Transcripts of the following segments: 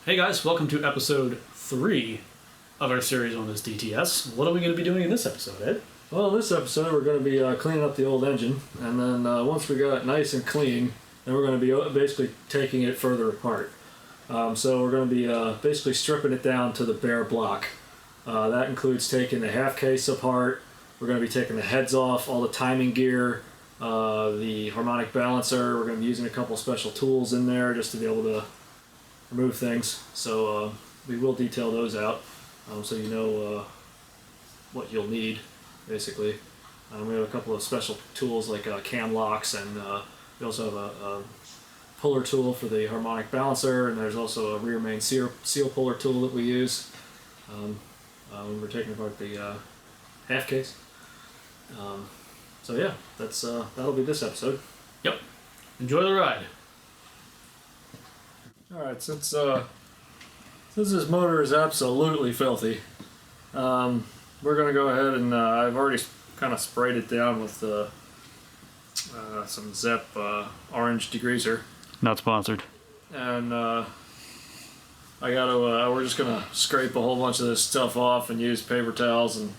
Hey guys, welcome to episode 3 of our series on this DTS. What are we going to be doing in this episode, Ed? Well, in this episode we're going to be cleaning up the old engine, and then once we got it nice and clean, then we're going to be basically taking it further apart. So we're going to be basically stripping it down to the bare block. That includes taking the half case apart. We're going to be taking the heads off, all the timing gear, the harmonic balancer. We're going to be using a couple special tools in there just to be able to remove things. So we will detail those out so you know what you'll need, basically. We have a couple of special tools like cam locks, and we also have a puller tool for the harmonic balancer, and there's also a rear main seal puller tool that we use when we're taking apart the half case. So yeah, that'll be this episode. Yep. Enjoy the ride. Alright, since this motor is absolutely filthy, we're going to go ahead and I've already kind of sprayed it down with some Zep orange degreaser. Not sponsored. And we're just going to scrape a whole bunch of this stuff off and use paper towels and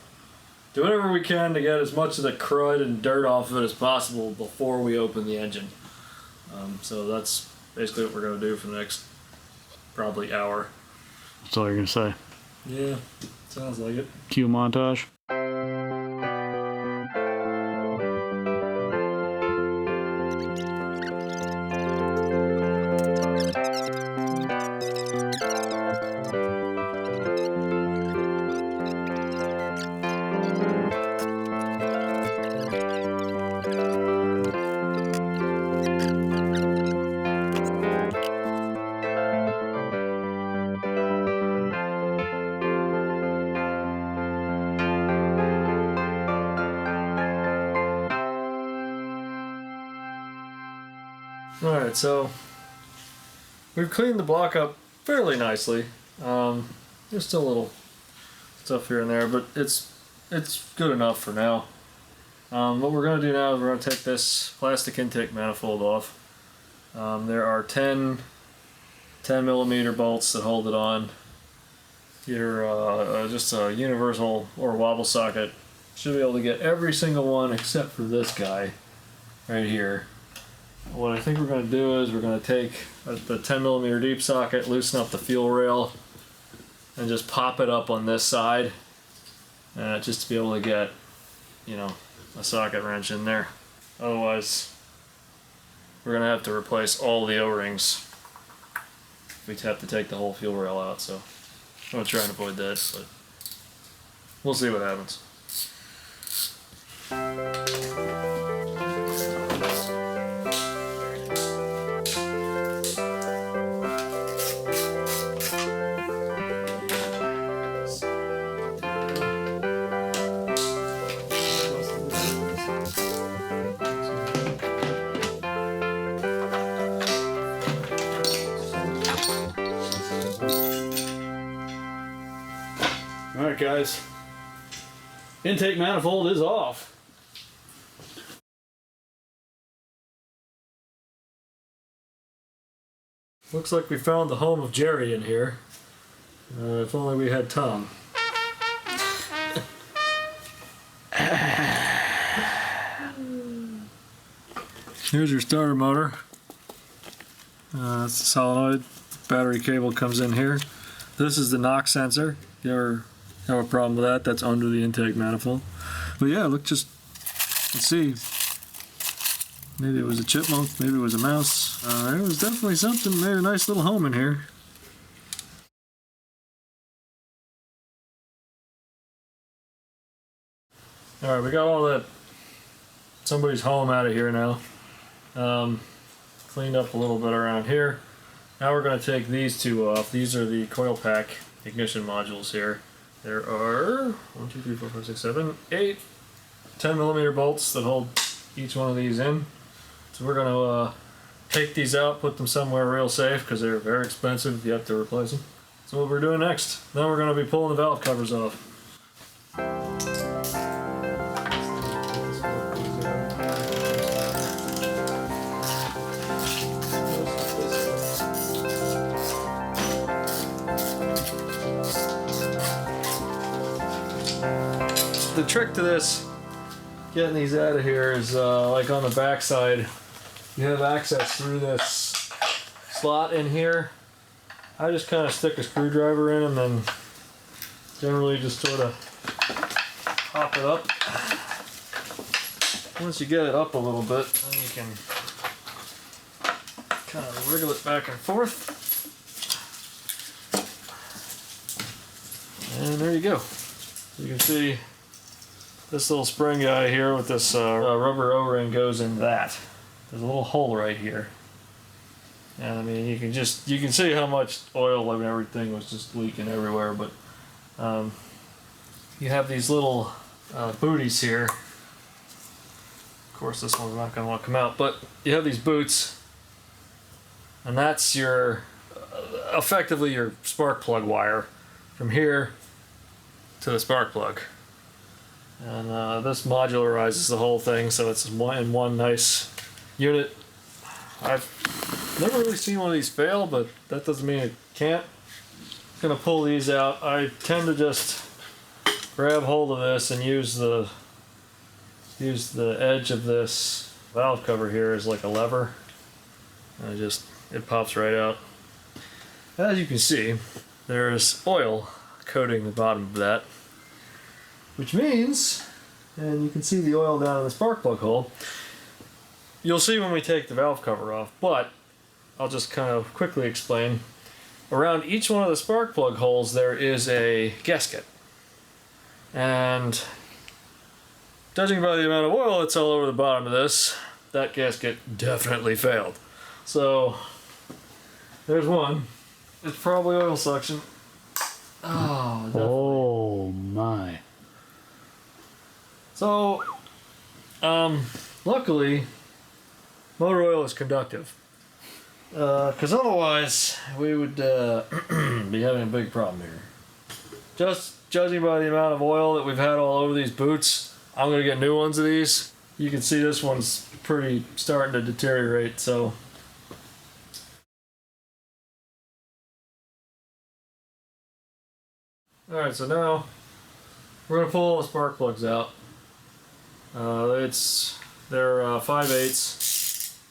do whatever we can to get as much of the crud and dirt off of it as possible before we open the engine. So that's basically what we're going to do for the next probably hour. That's all you're going to say. Yeah, sounds like it. Cue montage. Alright, so we've cleaned the block up fairly nicely. There's still a little stuff here and there, but it's good enough for now. What we're going to do now is we're going to take this plastic intake manifold off. There are 10 millimeter bolts that hold it on. Either just a universal or wobble socket. Should be able to get every single one except for this guy right here. What I think we're going to do is we're going to take the 10 millimeter deep socket, loosen up the fuel rail, and just pop it up on this side, just to be able to get, a socket wrench in there. Otherwise, we're going to have to replace all the O-rings. We'd have to take the whole fuel rail out, so I'm going to try and avoid that, but we'll see what happens. Alright guys, intake manifold is off. Looks like we found the home of Jerry in here. If only we had Tom. Here's your starter motor. It's a solenoid. Battery cable comes in here. This is the knock sensor. If you ever have a problem with that, that's under the intake manifold. But yeah, let's see. Maybe it was a chipmunk, maybe it was a mouse. It was definitely something, made a nice little home in here. Alright, we got all that somebody's home out of here now. Cleaned up a little bit around here. Now we're going to take these two off. These are the coil pack ignition modules here. There are 1, 2, 3, 4, 5, 6, 7, 8 10 millimeter bolts that hold each one of these in. So we're going to take these out, put them somewhere real safe because they're very expensive if you have to replace them. So what we're doing next, then we're going to be pulling the valve covers off. the trick to this, getting these out of here, is like on the back side, you have access through this slot in here. I just kind of stick a screwdriver in and then generally just sort of pop it up. Once you get it up a little bit, then you can kind of wriggle it back and forth. And there you go. You can see this little spring guy here with this rubber O-ring goes in that. There's a little hole right here. And I mean, you can see how much oil and everything was just leaking everywhere, but you have these little booties here. Of course, this one's not going to want to come out, but you have these boots, and that's your effectively your spark plug wire from here to the spark plug. And this modularizes the whole thing, so it's in one nice unit. I've never really seen one of these fail, but that doesn't mean it can't. I'm gonna pull these out. I tend to just grab hold of this and use the edge of this valve cover here as like a lever. And it pops right out. As you can see, there's oil coating the bottom of that, which means, and you can see the oil down in the spark plug hole. You'll see when we take the valve cover off, but I'll just kind of quickly explain. Around each one of the spark plug holes there is a gasket. And judging by the amount of oil that's all over the bottom of this, that gasket definitely failed. So there's one. It's probably oil suction. Oh, definitely. Oh my. So, luckily, motor oil is conductive. Because otherwise, we would be having a big problem here. Just judging by the amount of oil that we've had all over these boots, I'm going to get new ones of these. You can see this one's pretty starting to deteriorate, so. Alright, so now we're going to pull all the spark plugs out. They're 5/8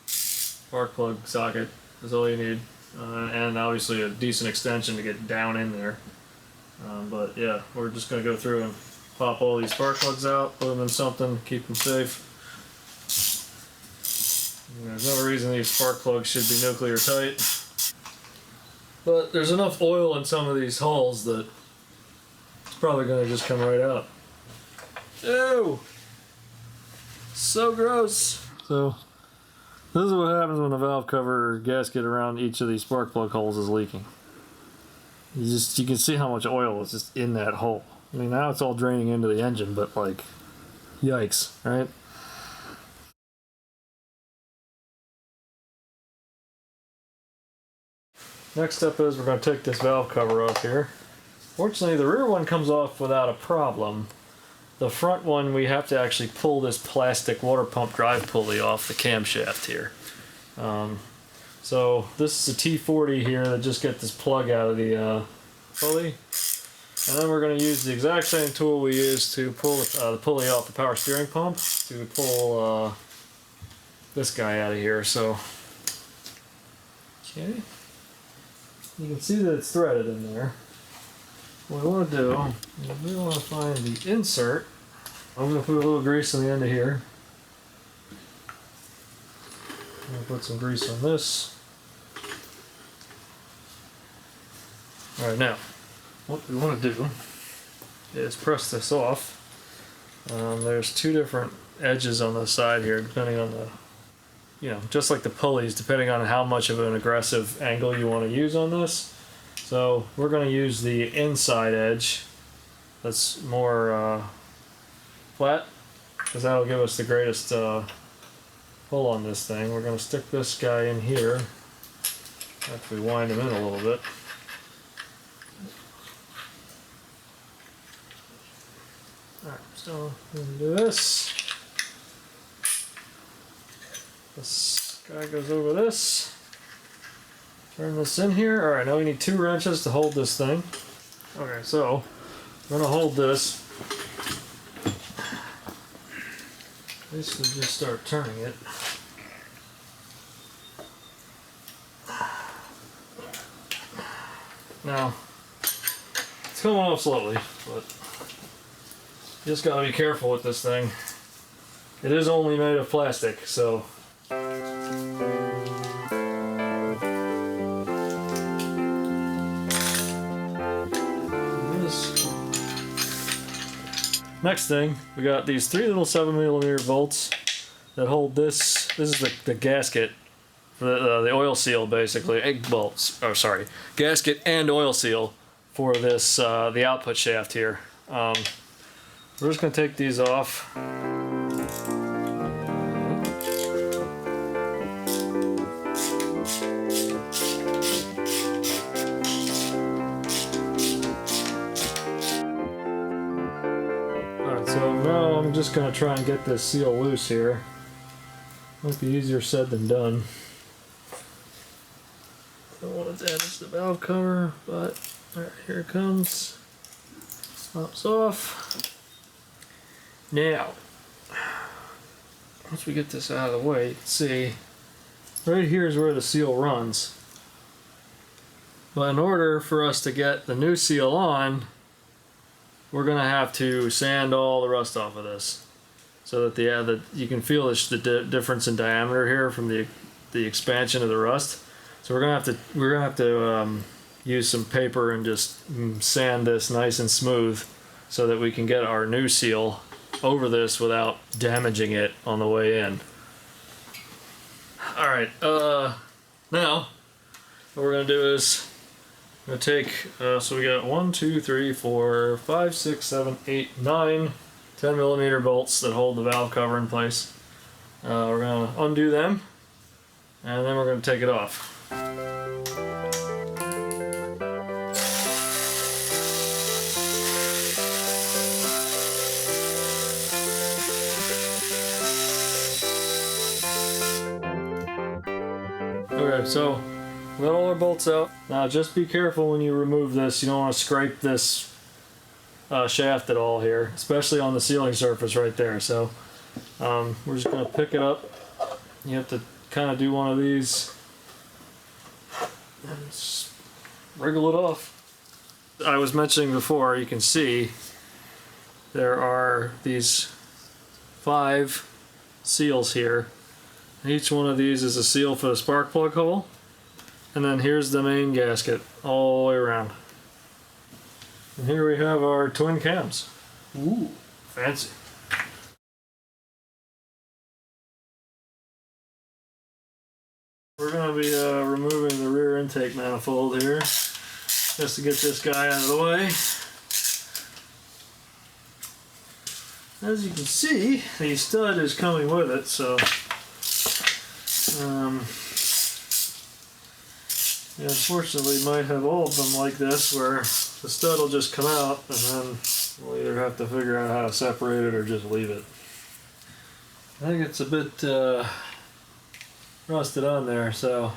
spark plug socket is all you need, and obviously a decent extension to get down in there. But yeah, we're just going to go through and pop all these spark plugs out, put them in something, keep them safe. There's no reason these spark plugs should be nuclear tight, but there's enough oil in some of these holes that it's probably going to just come right out. Ew! So gross. So this is what happens when the valve cover or gasket around each of these spark plug holes is leaking. You can see how much oil is just in that hole. I mean, now it's all draining into the engine, but like, yikes, right? Next step is we're going to take this valve cover off here. Fortunately, the rear one comes off without a problem. The front one, we have to actually pull this plastic water pump drive pulley off the camshaft here. So this is a T40 here that just gets this plug out of the pulley. And then we're going to use the exact same tool we used to pull the pulley off the power steering pump to pull this guy out of here. So, okay. You can see that it's threaded in there. What we want to do is we want to find the insert. I'm going to put a little grease on the end of here. I'm going to put some grease on this. Alright, now, what we want to do is press this off. There's two different edges on the side here, depending on the, just like the pulleys, depending on how much of an aggressive angle you want to use on this. So we're going to use the inside edge that's more flat, because that'll give us the greatest pull on this thing. We're going to stick this guy in here after we wind him in a little bit. Alright, so we're going to do this. This guy goes over this. Turn this in here. Alright, now we need 2 wrenches to hold this thing. Okay, so I'm going to hold this basically just start turning it. Now, it's coming off slowly, but you just gotta be careful with this thing. It is only made of plastic, so. Next thing, we got these 3 little 7mm bolts that hold this. This is the gasket for the oil seal, basically. Egg bolts. Oh, sorry, gasket and oil seal for this the output shaft here. We're just gonna take these off. So now I'm just going to try and get this seal loose here. Might be easier said than done. Don't want to damage the valve cover, but alright, here it comes. Pops off. Now, once we get this out of the way, see, right here is where the seal runs. But in order for us to get the new seal on, we're going to have to sand all the rust off of this, so that you can feel the difference in diameter here from the expansion of the rust. So we're going to have to use some paper and just sand this nice and smooth, so that we can get our new seal over this without damaging it on the way in. All right. Now what we're going to do is, I'm going to take, so we got 1, 2, 3, 4, 5, 6, 7, 8, 9 10mm bolts that hold the valve cover in place. We're going to undo them, and then we're going to take it off. Okay, so we got all our bolts out. Now just be careful when you remove this. You don't want to scrape this shaft at all here, especially on the sealing surface right there. So we're just going to pick it up. You have to kind of do one of these and just wriggle it off. I was mentioning before, you can see there are these 5 seals here. Each one of these is a seal for the spark plug hole. And then here's the main gasket all the way around. And here we have our twin cams. Ooh, fancy. We're going to be removing the rear intake manifold here, just to get this guy out of the way. As you can see, the stud is coming with it, so yeah, unfortunately, might have all of them like this, where the stud will just come out, and then we'll either have to figure out how to separate it or just leave it. I think it's a bit rusted on there, so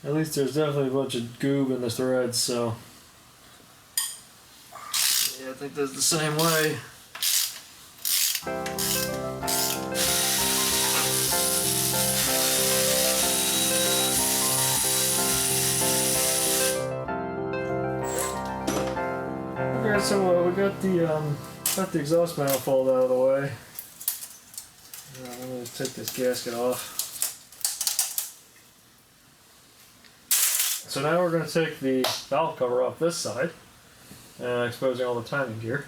at least there's definitely a bunch of goob in the threads, so yeah, I think that's the same way. Okay, so we got the exhaust manifold out of the way. I'm going to take this gasket off. So now we're going to take the valve cover off this side, exposing all the timing gear.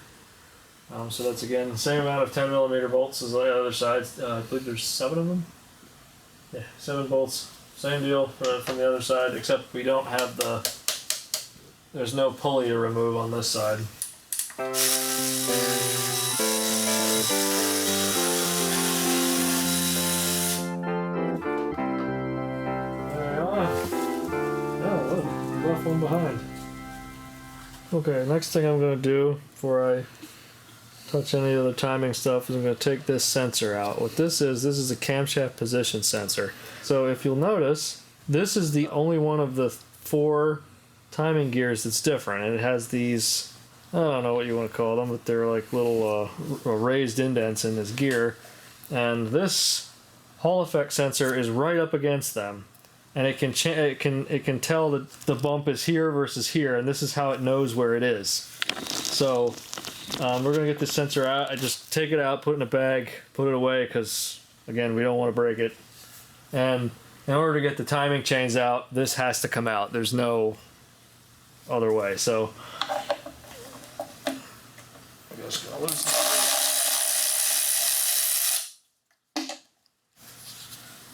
So that's again the same amount of 10mm bolts as the other side. I believe there's 7 of them. Yeah, 7 bolts. Same deal from the other side, except we don't have there's no pulley to remove on this side. Left one behind. Okay, next thing I'm going to do before I touch any of the timing stuff is I'm going to take this sensor out. What this is a camshaft position sensor. So if you'll notice, this is the only one of the 4 timing gears that's different, and it has these I don't know what you want to call them, but they're like little raised indents in this gear. And this Hall effect sensor is right up against them, and it can tell that the bump is here versus here, and this is how it knows where it is. So we're gonna get this sensor out. I just take it out, put it in a bag, put it away, because again, we don't want to break it. And in order to get the timing chains out, this has to come out. There's no other way. So I'm just gonna loosen it.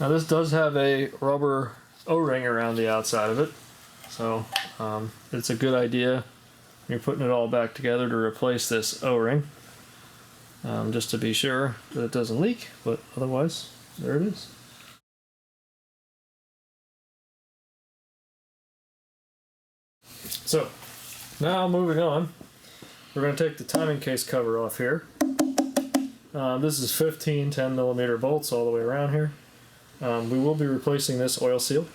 Now this does have a rubber O-ring around the outside of it, so it's a good idea when you're putting it all back together to replace this O-ring, just to be sure that it doesn't leak, but otherwise, there it is. So, now moving on, we're going to take the timing case cover off here. This is 15 10mm bolts all the way around here. We will be replacing this oil seal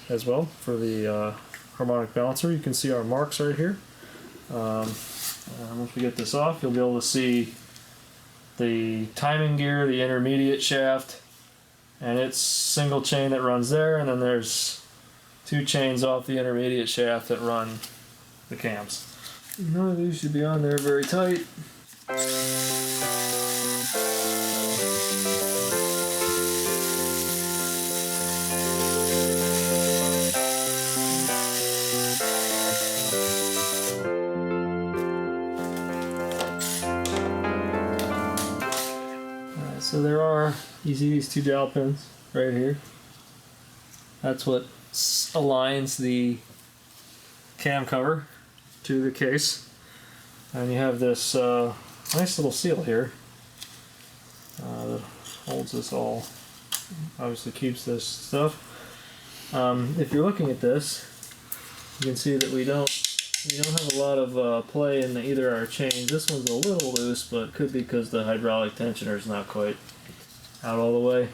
as well for the harmonic balancer. You can see our marks right here. Once we get this off, you'll be able to see the timing gear, the intermediate shaft, and it's single chain that runs there, and then there's 2 chains off the intermediate shaft that run the cams. None of these should be on there very tight. So there are, you see these 2 dowel pins right here. That's what aligns the cam cover to the case. And you have this nice little seal here that holds this all, obviously keeps this stuff. If you're looking at this, you can see that we don't have a lot of play in either our chains. This one's a little loose, but could be because the hydraulic tensioner is not quite out all the way.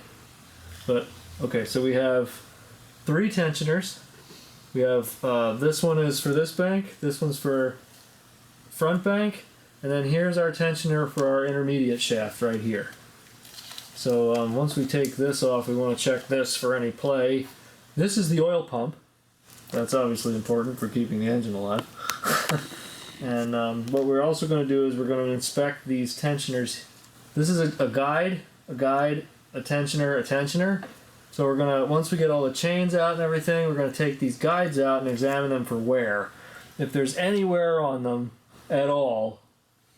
But okay, so we have 3 tensioners. We have this one is for this bank, this one's for front bank, and then here's our tensioner for our intermediate shaft right here. So once we take this off, we want to check this for any play. This is the oil pump. That's obviously important for keeping the engine alive. And what we're also going to do is we're going to inspect these tensioners. This is a guide, a tensioner, a tensioner. So we're going to, once we get all the chains out and everything, we're going to take these guides out and examine them for wear. If there's any wear on them at all,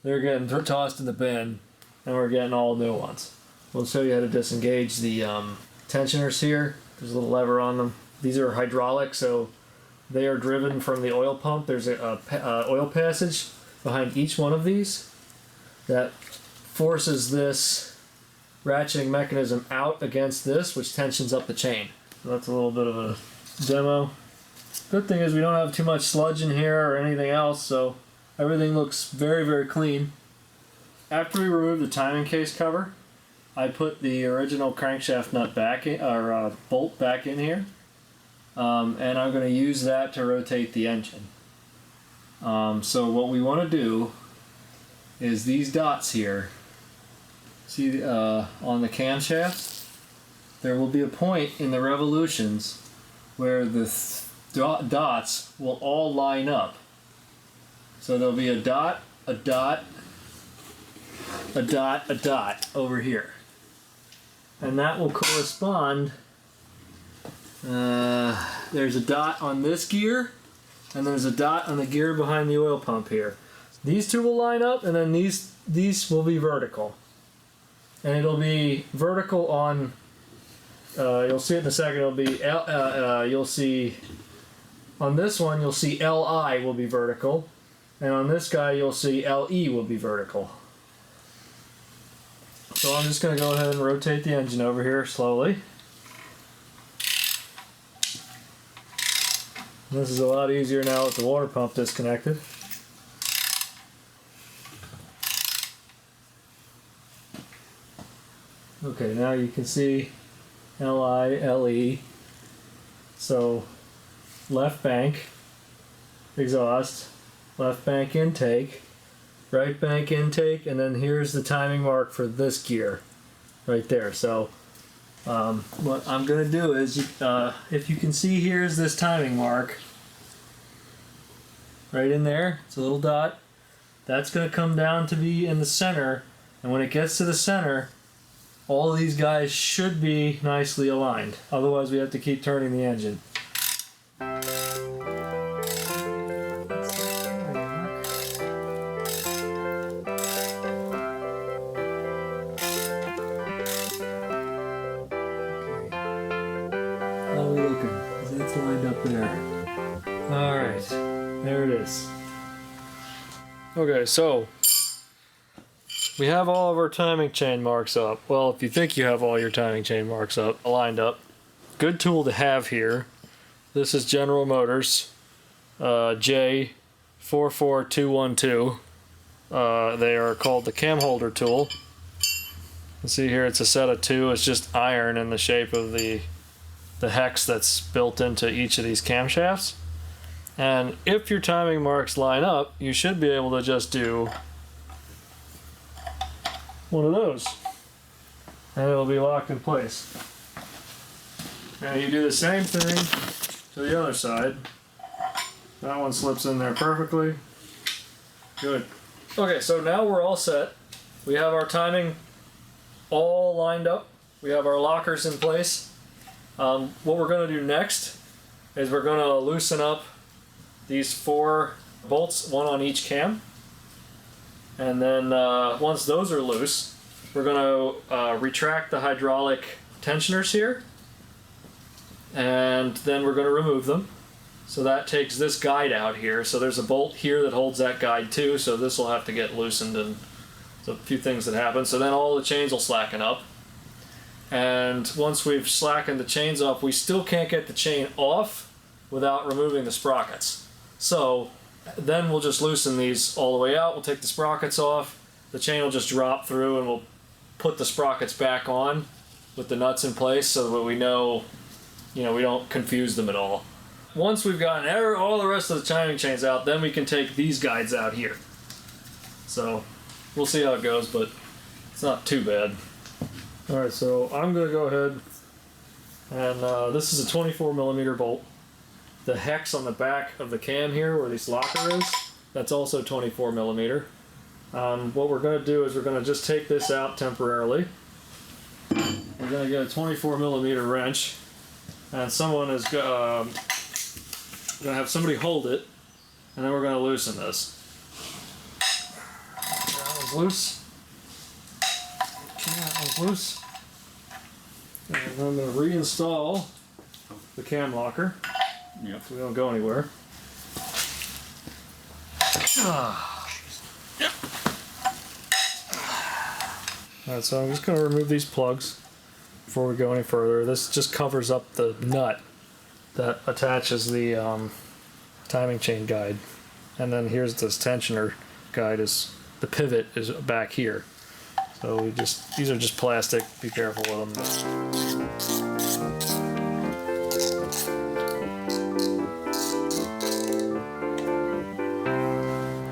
they're getting tossed in the bin, and we're getting all new ones. We'll show you how to disengage the tensioners here. There's a little lever on them. These are hydraulic, so they are driven from the oil pump. There's a oil passage behind each one of these that forces this ratcheting mechanism out against this, which tensions up the chain. So that's a little bit of a demo. Good thing is we don't have too much sludge in here or anything else, so everything looks very, very clean. After we remove the timing case cover, I put the original crankshaft nut back in, or bolt back in here. And I'm going to use that to rotate the engine. So what we want to do is these dots here, see on the camshaft, there will be a point in the revolutions where the dots will all line up. So there'll be a dot, a dot, a dot, a dot over here. And that will correspond. There's a dot on this gear, and there's a dot on the gear behind the oil pump here. These 2 will line up, and then these will be vertical. And it'll be vertical on, you'll see it in a second, it'll be, you'll see, on this one you'll see LI will be vertical, and on this guy you'll see LE will be vertical. So I'm just going to go ahead and rotate the engine over here slowly. This is a lot easier now with the water pump disconnected. Okay, now you can see LI, LE. So left bank exhaust, left bank intake, right bank intake, and then here's the timing mark for this gear right there. So what I'm gonna do is, if you can see, here's this timing mark right in there. It's a little dot. That's gonna come down to be in the center, and when it gets to the center, all of these guys should be nicely aligned. Otherwise, we have to keep turning the engine. How are we looking? That's lined up there. Alright, there it is. Okay, so we have all of our timing chain marks up. Well, if you think you have all your timing chain marks up, lined up. Good tool to have here. This is General Motors J44212. They are called the cam holder tool. You see here it's a set of two. It's just iron in the shape of the hex that's built into each of these camshafts. And if your timing marks line up, you should be able to just do one of those, and it'll be locked in place. And you do the same thing to the other side. That one slips in there perfectly. Good. Okay, so now we're all set. We have our timing all lined up. We have our lockers in place. What we're going to do next is we're going to loosen up these 4 bolts, one on each cam. And then once those are loose, we're going to retract the hydraulic tensioners here. And then we're going to remove them. So that takes this guide out here. So there's a bolt here that holds that guide too. So this will have to get loosened, and there's a few things that happen. So then all the chains will slacken up. And once we've slackened the chains up, we still can't get the chain off without removing the sprockets. So then we'll just loosen these all the way out. We'll take the sprockets off. The chain will just drop through, and we'll put the sprockets back on with the nuts in place so that we know, we don't confuse them at all. Once we've gotten all the rest of the timing chains out, then we can take these guides out here. So we'll see how it goes, but it's not too bad. Alright, so I'm going to go ahead and this is a 24mm bolt. The hex on the back of the cam here, where this locker is, that's also 24mm. What we're going to do is we're going to just take this out temporarily. We're going to get a 24mm wrench, and someone is going to have somebody hold it, and then we're going to loosen this. That one's loose. Okay, that one's loose. And I'm going to reinstall the cam locker. Yep. So we don't go anywhere. Yep. Alright, so I'm just going to remove these plugs before we go any further. This just covers up the nut that attaches the timing chain guide. And then here's this tensioner guide. The pivot is back here. So these are just plastic. Be careful with them.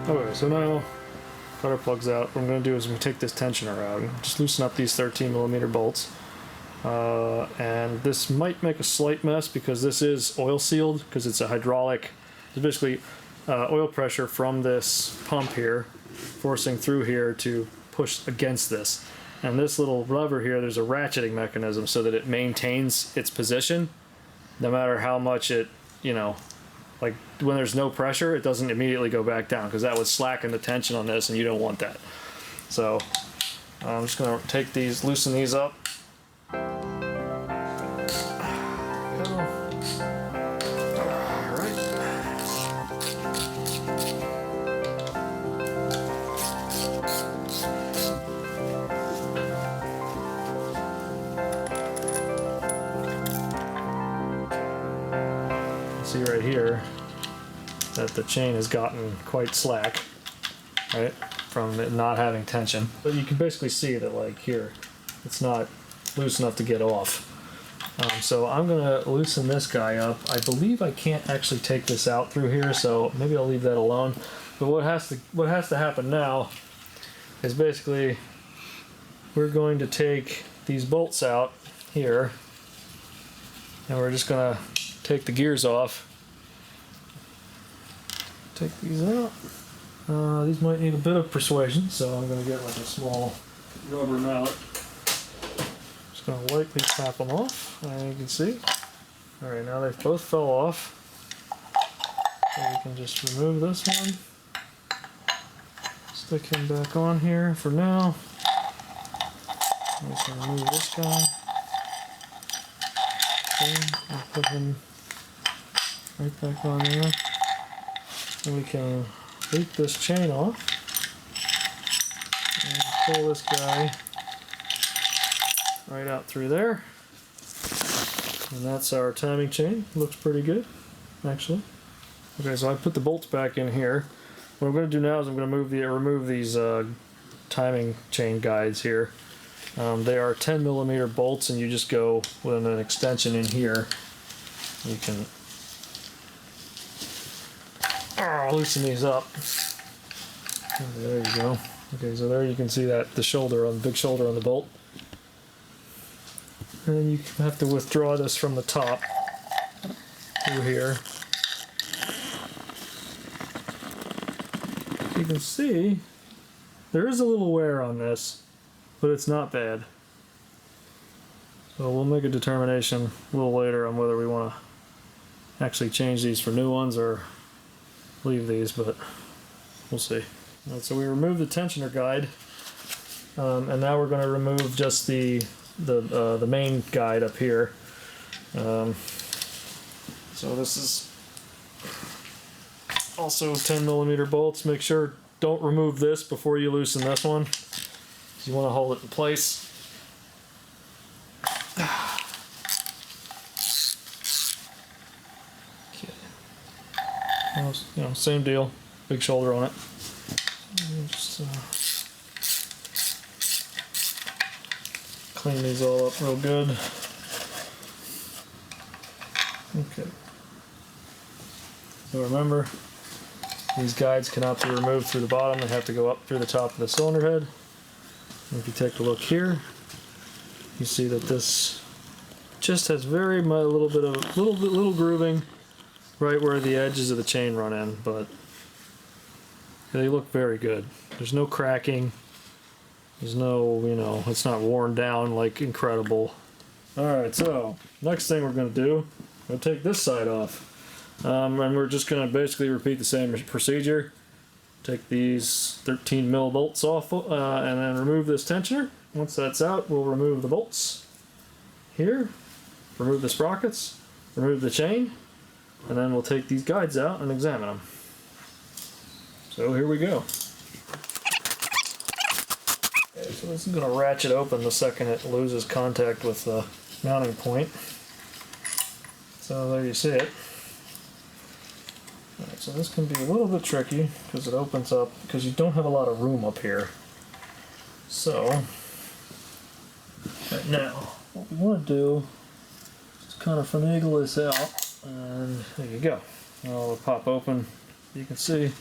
Okay, so now got our plugs out. What I'm going to do is I'm going to take this tensioner out and just loosen up these 13mm bolts. And this might make a slight mess because this is oil sealed, because it's a hydraulic. It's basically oil pressure from this pump here forcing through here to push against this. And this little lever here, there's a ratcheting mechanism so that it maintains its position no matter how much it, like when there's no pressure, it doesn't immediately go back down, because that would slacken the tension on this, and you don't want that. So I'm just going to take these, loosen these up. See right here that the chain has gotten quite slack, right, from it not having tension. But you can basically see that, like here, it's not loose enough to get off. So I'm gonna loosen this guy up. I believe I can't actually take this out through here, so maybe I'll leave that alone. But what has to happen now is basically we're going to take these bolts out here, and we're just gonna take the gears off. Take these out. These might need a bit of persuasion, so I'm gonna get like a small rubber mallet. Just gonna lightly tap them off, and you can see. All right, now they both fell off. So we can just remove this one. Stick him back on here for now. We can remove this guy. Okay, and put him right back on there. And we can loop this chain off and pull this guy right out through there. And that's our timing chain. Looks pretty good, actually. Okay, so I put the bolts back in here. What I'm going to do now is I'm going to remove these timing chain guides here. They are 10mm bolts, and you just go with an extension in here. You can loosen these up. And there you go. Okay, so there you can see that the big shoulder on the bolt. And then you have to withdraw this from the top through here. You can see there is a little wear on this, but it's not bad. So we'll make a determination a little later on whether we want to actually change these for new ones or leave these, but we'll see. All right, so we removed the tensioner guide, and now we're going to remove just the main guide up here. So this is also 10mm bolts. Make sure don't remove this before you loosen this one. You want to hold it in place. Okay. Well, same deal. Big shoulder on it. Just clean these all up real good. Okay. So remember, these guides cannot be removed through the bottom. They have to go up through the top of the cylinder head. And if you take a look here, you see that this just has very little bit of little grooving right where the edges of the chain run in, but they look very good. There's no cracking. There's no, it's not worn down like incredible. Alright, so next thing we're going to do, we'll take this side off. And we're just going to basically repeat the same procedure. Take these 13mm bolts off and then remove this tensioner. Once that's out, we'll remove the bolts here, remove the sprockets, remove the chain, and then we'll take these guides out and examine them. So here we go. Okay, so this is going to ratchet open the second it loses contact with the mounting point. So there you see it. Alright, so this can be a little bit tricky because it opens up, because you don't have a lot of room up here. So, right now, what we want to do is kind of finagle this out, and there you go. Now it'll pop open. You can see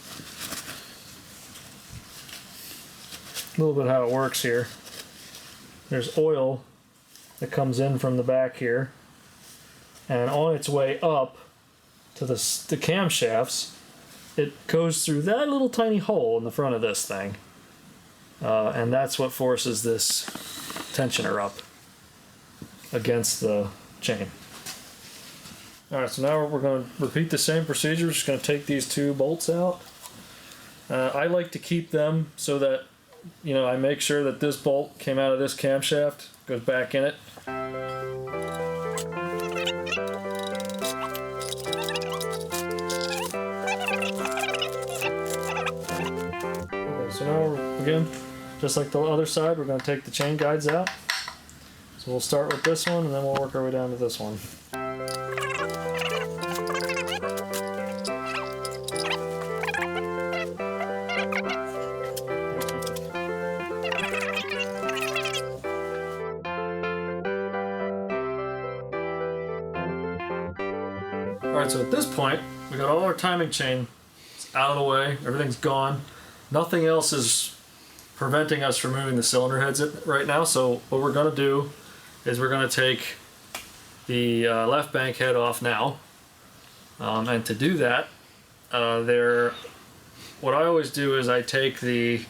a little bit how it works here. There's oil that comes in from the back here, and on its way up to the camshafts, it goes through that little tiny hole in the front of this thing, and that's what forces this tensioner up against the chain. Alright, so now we're going to repeat the same procedure. We're just going to take these two bolts out. I like to keep them so that I make sure that this bolt came out of this camshaft, goes back in it. So now, again, just like the other side, we're going to take the chain guides out. So we'll start with this one, and then we'll work our way down to this one. Alright, so at this point, we got all our timing chain out of the way. Everything's gone. Nothing else is preventing us from moving the cylinder heads right now. So what we're going to do is we're going to take the left bank head off now. And to do that, what I always do is I take these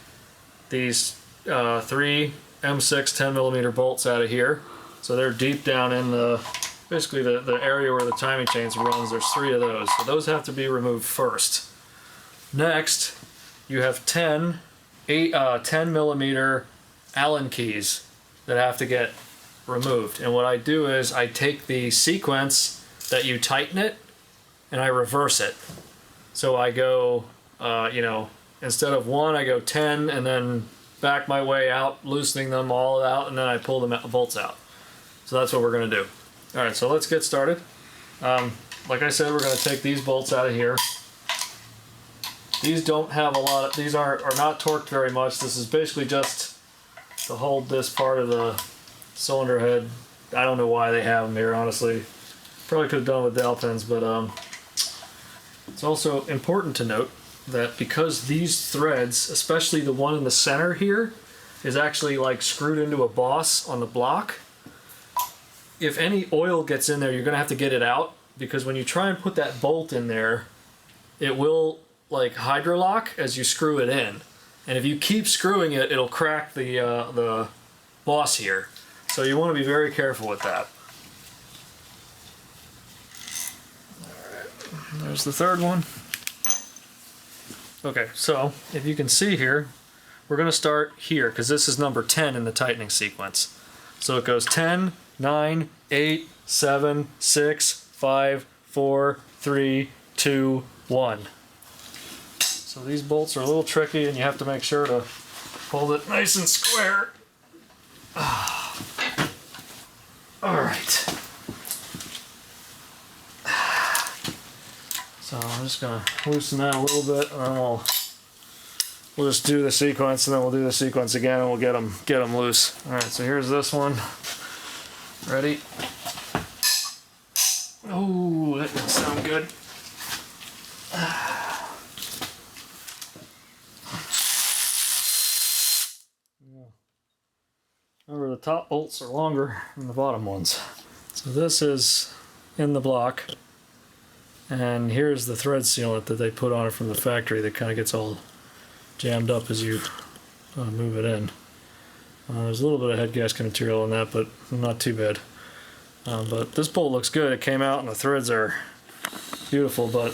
3 M6 10mm bolts out of here. So they're deep down in basically the area where the timing chains runs. There's 3 of those. So those have to be removed first. Next, you have 10mm Allen keys that have to get removed. And what I do is I take the sequence that you tighten it and I reverse it. So I go, instead of 1, I go 10 and then back my way out, loosening them all out, and then I pull the bolts out. So that's what we're going to do. All right, so let's get started. Like I said, we're going to take these bolts out of here. These don't have a lot of, these are not torqued very much. This is basically just to hold this part of the cylinder head. I don't know why they have them here, honestly. Probably could have done with dowel pins, but it's also important to note that because these threads, especially the one in the center here, is actually like screwed into a boss on the block, if any oil gets in there, you're going to have to get it out, because when you try and put that bolt in there, it will like hydrolock as you screw it in. And if you keep screwing it, it'll crack the boss here. So you want to be very careful with that. Alright, there's the third one. Okay, so if you can see here, we're going to start here because this is number 10 in the tightening sequence. So it goes 10, 9, 8, 7, 6, 5, 4, 3, 2, 1. So these bolts are a little tricky and you have to make sure to hold it nice and square. Alright. So I'm just going to loosen that a little bit, and then we'll just do the sequence, and then we'll do the sequence again, and we'll get them loose. All right, so here's this one. Ready? Oh, that didn't sound good. Remember, the top bolts are longer than the bottom ones. So this is in the block. And here's the thread sealant that they put on it from the factory that kind of gets all jammed up as you move it in. There's a little bit of head gasket material in that, but not too bad. But this bolt looks good. It came out and the threads are beautiful, but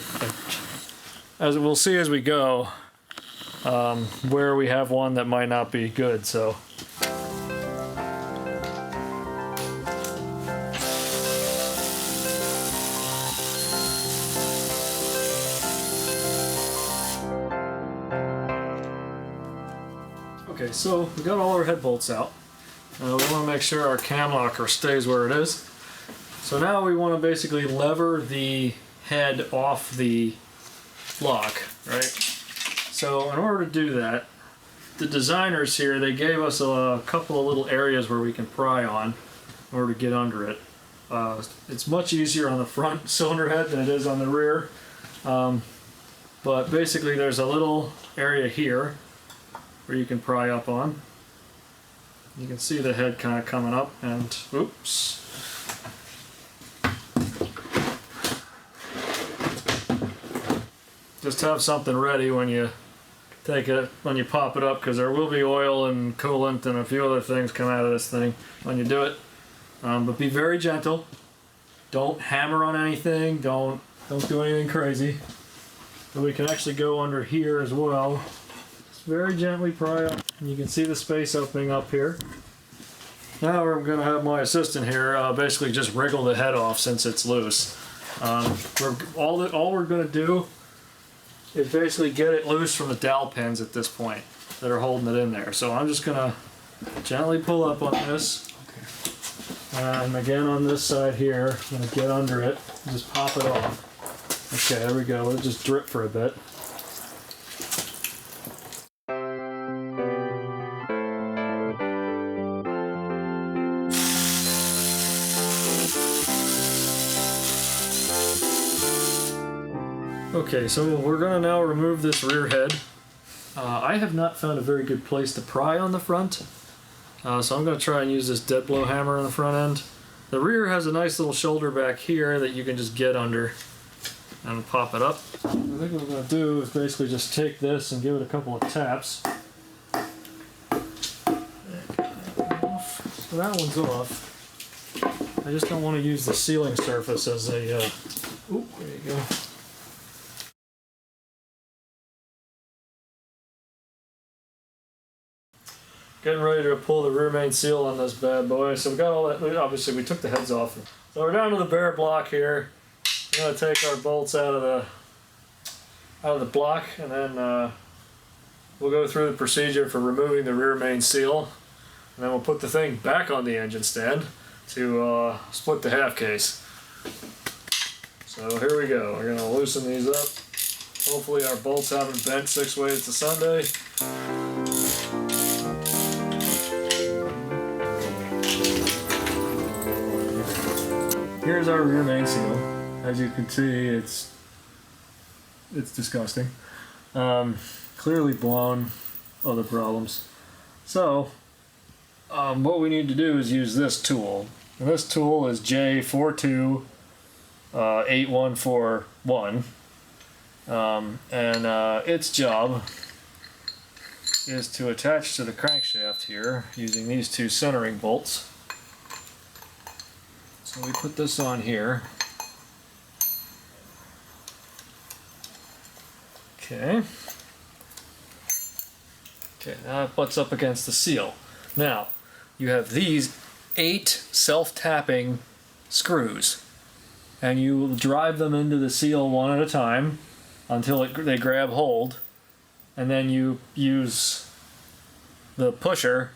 as we'll see as we go, where we have one that might not be good. So. Okay, so we got all our head bolts out. We want to make sure our cam locker stays where it is. So now we want to basically lever the head off the block, right? So in order to do that, the designers here, they gave us a couple of little areas where we can pry on in order to get under it. It's much easier on the front cylinder head than it is on the rear. But basically there's a little area here where you can pry up on. You can see the head kind of coming up, and oops. Just have something ready when you pop it up, because there will be oil and coolant and a few other things come out of this thing when you do it. But be very gentle. Don't hammer on anything. Don't do anything crazy. But we can actually go under here as well. Very gently pry up, and you can see the space opening up here. Now I'm going to have my assistant here basically just wriggle the head off since it's loose. All we're going to do is basically get it loose from the dowel pins at this point that are holding it in there. So I'm just going to gently pull up on this, and again on this side here, I'm going to get under it and just pop it off. Okay, there we go. It'll just drip for a bit. Okay, so we're gonna now remove this rear head. I have not found a very good place to pry on the front, so I'm gonna try and use this dead blow hammer on the front end. The rear has a nice little shoulder back here that you can just get under and pop it up. I think what we're gonna do is basically just take this and give it a couple of taps. So that one's off. I just don't want to use the sealing surface as a, oop, there you go. Getting ready to pull the rear main seal on this bad boy. So we got all that, obviously we took the heads off. So we're down to the bare block here. We're gonna take our bolts out of the block, and then we'll go through the procedure for removing the rear main seal. And then we'll put the thing back on the engine stand to split the half case. So here we go. We're gonna loosen these up. Hopefully our bolts haven't bent 6 ways to Sunday. Here's our rear main seal. As you can see, it's disgusting. Clearly blown. Other problems. So what we need to do is use this tool. And this tool is J42841. And its job is to attach to the crankshaft here using these 2 centering bolts. So we put this on here. Okay. Okay, now it butts up against the seal. Now, you have these 8 self-tapping screws, and you drive them into the seal one at a time until they grab hold, and then you use the pusher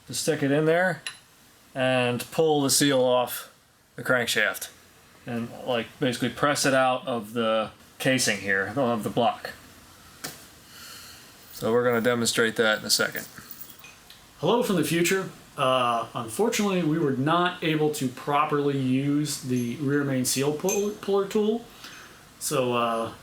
to stick it in there and pull the seal off the crankshaft and like basically press it out of the casing here of the block. So we're going to demonstrate that in a second. Hello from the future. Unfortunately, we were not able to properly use the rear main seal puller tool. So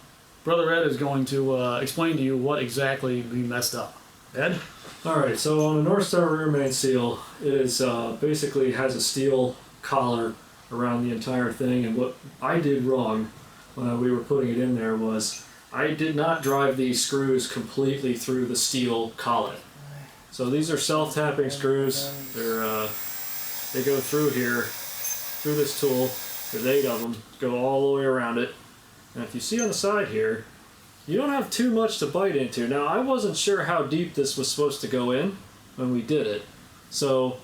Brother Ed is going to explain to you what exactly we messed up. Ed? Alright, so on the Northstar rear main seal, it is basically has a steel collar around the entire thing, and what I did wrong when we were putting it in there was I did not drive these screws completely through the steel collet. So these are self-tapping screws. They go through here, through this tool. There's 8 of them, go all the way around it. And if you see on the side here, you don't have too much to bite into. Now, I wasn't sure how deep this was supposed to go in when we did it. So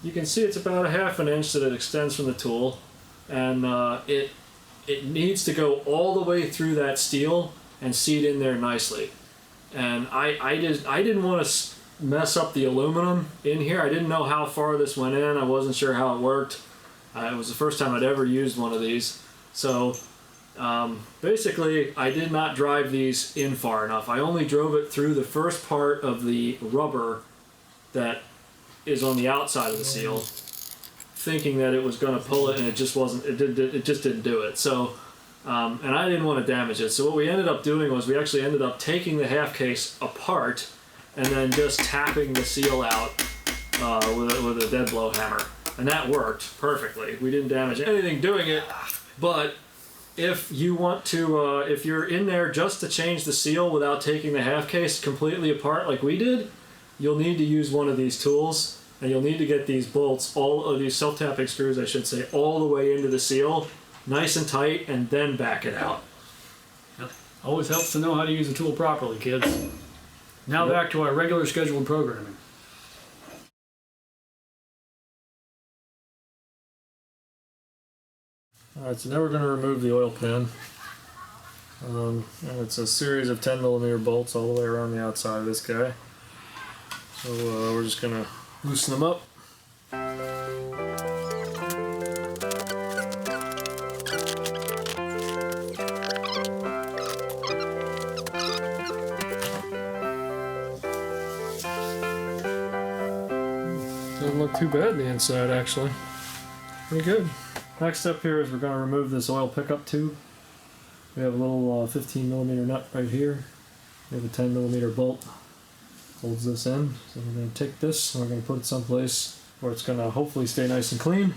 you can see it's about a ½ an inch that it extends from the tool, and it needs to go all the way through that steel and seat in there nicely. And I didn't want to mess up the aluminum in here. I didn't know how far this went in. I wasn't sure how it worked. It was the first time I'd ever used one of these. So basically, I did not drive these in far enough. I only drove it through the first part of the rubber that is on the outside of the seal, thinking that it was going to pull it, and it just wasn't. It just didn't do it. So, and I didn't want to damage it. So what we ended up doing was we actually ended up taking the half case apart and then just tapping the seal out with a dead blow hammer, and that worked perfectly. We didn't damage anything doing it, but if you want to, if you're in there just to change the seal without taking the half case completely apart like we did, you'll need to use one of these tools, and you'll need to get these bolts, all of these self-tapping screws, I should say, all the way into the seal, nice and tight, and then back it out. Yep. Always helps to know how to use a tool properly, kids. Now back to our regular scheduled programming. Alright, so now we're going to remove the oil pan. And it's a series of 10mm bolts all the way around the outside of this guy. So we're just going to loosen them up. Doesn't look too bad on the inside, actually. Pretty good. Next step here is we're going to remove this oil pickup tube. We have a little 15mm nut right here. We have a 10mm bolt. Holds this in. So we're going to take this and we're going to put it someplace where it's going to hopefully stay nice and clean.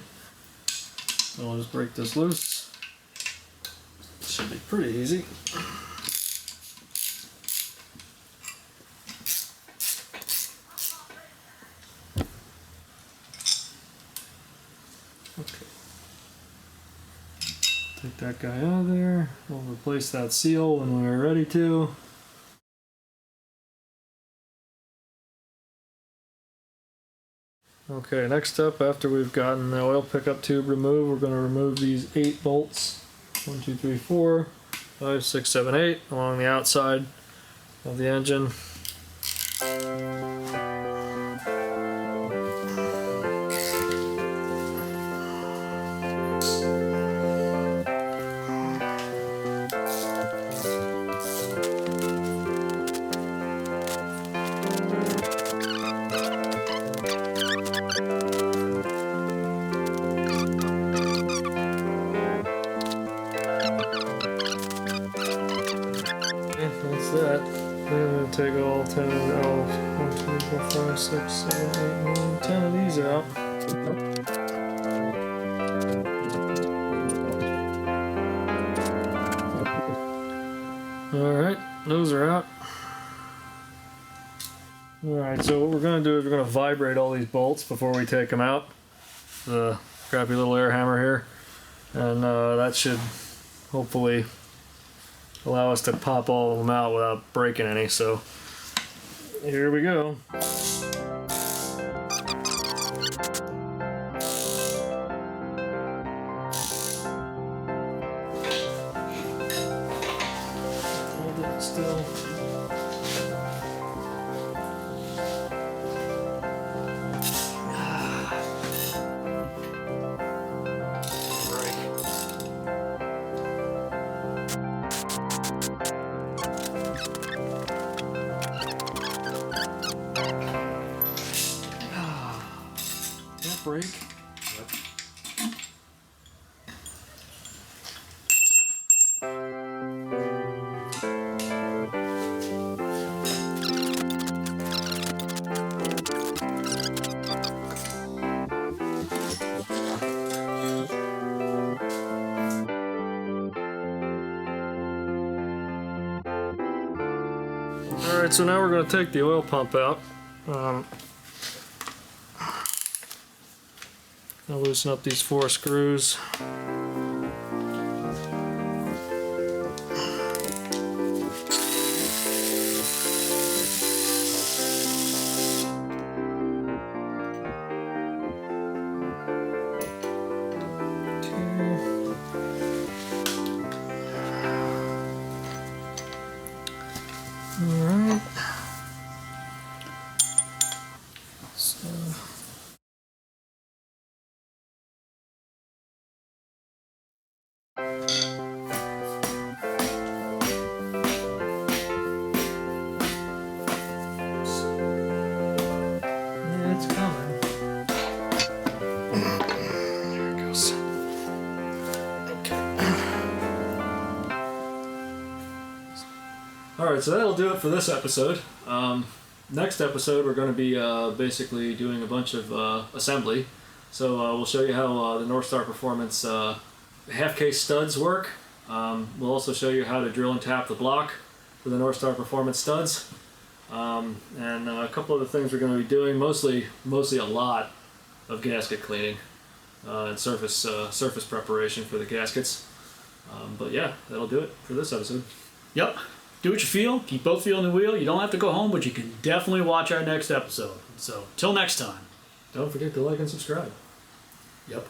So we'll just break this loose. Should be pretty easy. Okay. Take that guy out of there. We'll replace that seal when we're ready to. Okay, next up, after we've gotten the oil pickup tube removed, we're going to remove these 8 bolts. 1, 2, 3, 4, 5, 6, 7, 8 along the outside of the engine. That's that. Then I'm going to take all 10 of the 1, 2, 3, 4, 5, 6, 7, 8, 9, 10 of these out. Alright, those are out. Alright, so what we're going to do is we're going to vibrate all these bolts before we take them out. The crappy little air hammer here. And that should hopefully allow us to pop all of them out without breaking any. So here we go. Hold it still. Break. Yep. Alright, so now we're going to take the oil pump out. I'll loosen up these 4 screws. Alright. So it's coming. There it goes. Okay. Alright, so that'll do it for this episode. Next episode, we're going to be basically doing a bunch of assembly. So we'll show you how the Northstar Performance half-case studs work. We'll also show you how to drill and tap the block for the Northstar Performance studs. And a couple other things we're going to be doing, mostly a lot of gasket cleaning and surface preparation for the gaskets. But yeah, that'll do it for this episode. Yep. Do what you feel. Keep both feet on the wheel. You don't have to go home, but you can definitely watch our next episode. So, till next time. Don't forget to like and subscribe. Yep.